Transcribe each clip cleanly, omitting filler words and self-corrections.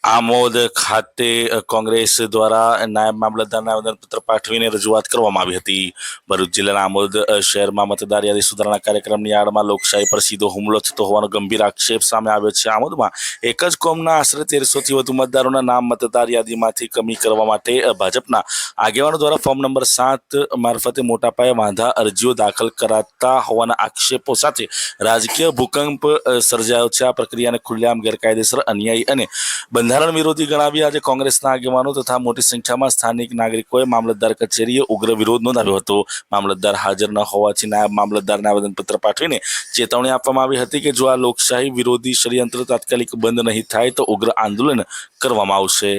આમોદ ખાતે કોંગ્રેસ દ્વારા નાયબ મામલતદારને આવેદનપત્ર પાઠવીને રજૂઆત કરવામાં આવી હતી. ભરૂચ જિલ્લાના આમોદ શહેરમાં મતદાર યાદી સુધારણા કાર્યક્રમની આડમાં લોકશાહી પર સીધો હુમલો થતો હોવાનો ગંભીર આક્ષેપ સામે આવ્યો છે. આમોદમાં એક જ કોમના આશરે 1300થી વધુ મતદારોના નામ મતદાર યાદીમાંથી કમી કરવા માટે ભાજપના આગેવાનો દ્વારા ફોર્મ નંબર 7 મારફતે મોટા પાયે વાંધા અરજીઓ દાખલ કરાતા હોવાના આક્ષેપો સાથે રાજકીય ભૂકંપ સર્જાયો છે. આ પ્રક્રિયાને ખુલ્લેઆમ ગેરકાયદેસર, અન્યાયી અને બંધારણ વિરોધી ગણાવી આજે કોંગ્રેસના આગેવાનો તથા મોટી સંખ્યામાં સ્થાનિક નાગરિકોએ મામલતદાર કચેરીએ ઉગ્ર વિરોધ નોંધાવ્યો હતો. મામલતદાર હાજર ન હોવાથી નાયબ મામલતદારને આવેદનપત્ર પાઠવીને ચેતવણી આપવામાં આવી હતી કે જો આ લોકશાહી વિરોધી ષડયંત્ર તાત્કાલિક બંધ નહીં થાય તો ઉગ્ર આંદોલન કરવામાં આવશે.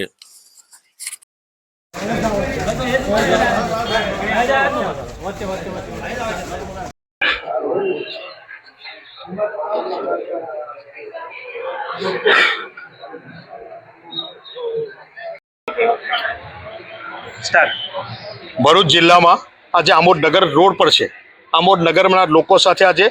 ભરૂચ જિલ્લામાં આજે આમોદ નગર રોડ પર છે. આમોદ નગરના લોકો સાથે આજે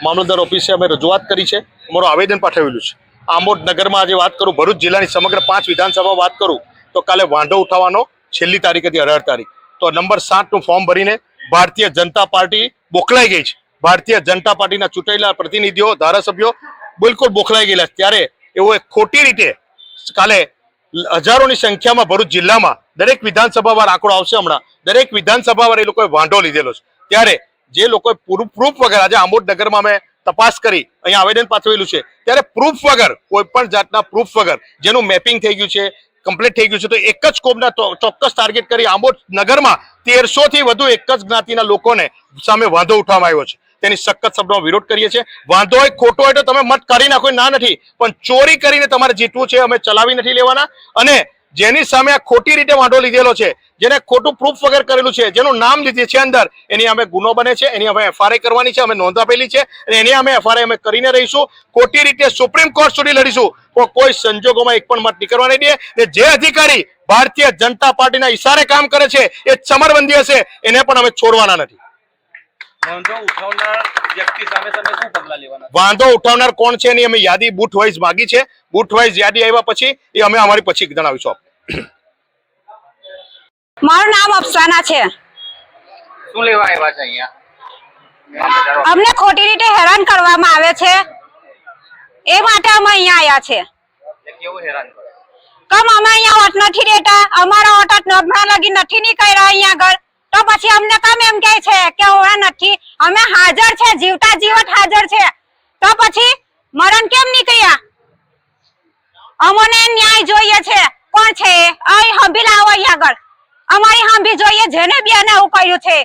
મામલતદાર ઓફિસે અમે રજૂઆત કરી છે, અમારું આવેદન પાઠવેલું છે. આમોદ નગરમાં આજે વાત કરું, ભરૂચ જિલ્લાની સમગ્ર 5 વિધાનસભા વાત કરું તો કાલે વાંધો ઉઠાવવાનો છેલ્લી તારીખ હતી 18 તારીખ. તો નંબર 7નું ફોર્મ ભરીને ભારતીય જનતા પાર્ટી બોખલાઈ ગઈ છે. ભારતીય જનતા પાર્ટીના ચૂંટાયેલા પ્રતિનિધિઓ, ધારાસભ્યો બિલકુલ બોખલાઈ ગયેલા. ત્યારે એવો એક ખોટી રીતે કાલે હજારોની સંખ્યામાં ભરૂચ જિલ્લામાં દરેક વિધાનસભાવાર આંકડો આવશે, હમણાં દરેક વિધાનસભાવાર એ લોકોએ વાંધો લીધેલો છે. ત્યારે જે લોકોએ પ્રૂફ વગર આજે આમોદ નગરમાં અમે તપાસ કરી અહીંયા આવેદન પાઠવેલું છે, ત્યારે પ્રૂફ વગર, કોઈ પણ જાતના પ્રૂફ વગર જેનું મેપિંગ થઈ ગયું છે, કમ્પ્લીટ થઈ ગયું છે, તો એક જ કોમના ચોક્કસ ટાર્ગેટ કરી આમોદ નગરમાં 1300થી વધુ એક જ જ્ઞાતિના લોકોને સામે વાંધો ઉઠાવવામાં આવ્યો છે. તેની સખત શબ્દોમાં વિરોધ કરીએ છીએ. વાંધો હોય, ખોટો હોય તો તમે મત કરી નાખો, ના નથી, પણ ચોરી કરીને તમારે જીતવું છે, અમે ચલાવી નથી લેવાના. અને જેની સામે આ ખોટી રીતે વાંધો લીધેલો છે, જેને ખોટું પ્રૂફ વગર કરેલું છે, જેનું નામ લીધે છે અંદર, એની અમે ગુનો બને છે, એની અમે એફઆરઆઈ કરવાની છે, અમે નોંધ આપેલી છે અને એની અમે એફઆરઆઈ અમે કરીને રહીશું. ખોટી રીતે સુપ્રીમ કોર્ટ સુધી લડીશું, કોઈ સંજોગોમાં એક પણ મત નહીં કરવા નહીં દે. જે અધિકારી ભારતીય જનતા પાર્ટીના ઈશારે કામ કરે છે એ ચમરબંધી હશે, એને પણ અમે છોડવાના નથી. વાંધો ઉઠાવનાર કોણ છે એની અમે યાદી બૂથ વાઇઝ માંગી છે. બૂથ વાઇઝ યાદી આવ્યા પછી એ અમે અમારી પછી જણાવીશું. મારું નામ અફસાના છે. શું લેવા આવ્યા છે અહીંયા? અમને ખોટી રીતે હેરાન કરવામાં આવે છે, એ માટે અમે અહીંયા આવ્યા છે. કેવું હેરાન કરે? કમ અમે અહીંયા વોટ નથી દેતા, અમારા વોટ નબળા લગી નથી નીકળ્યા અહીંયા આગળ, તો પછી અમને કમ એમ કહે છે કે ઓળા નથી? અમે હાજર છે, જીવતા જીવત હાજર છે, તો પછી મરણ કેમ નીકળ્યા? અમને ન્યાય જોઈએ છે. કોણ છે અહીં હંભી લાવો અહીંયા આગળ? અમારી હંભી જોઈએ, જેને બી એને આવું કર્યું છે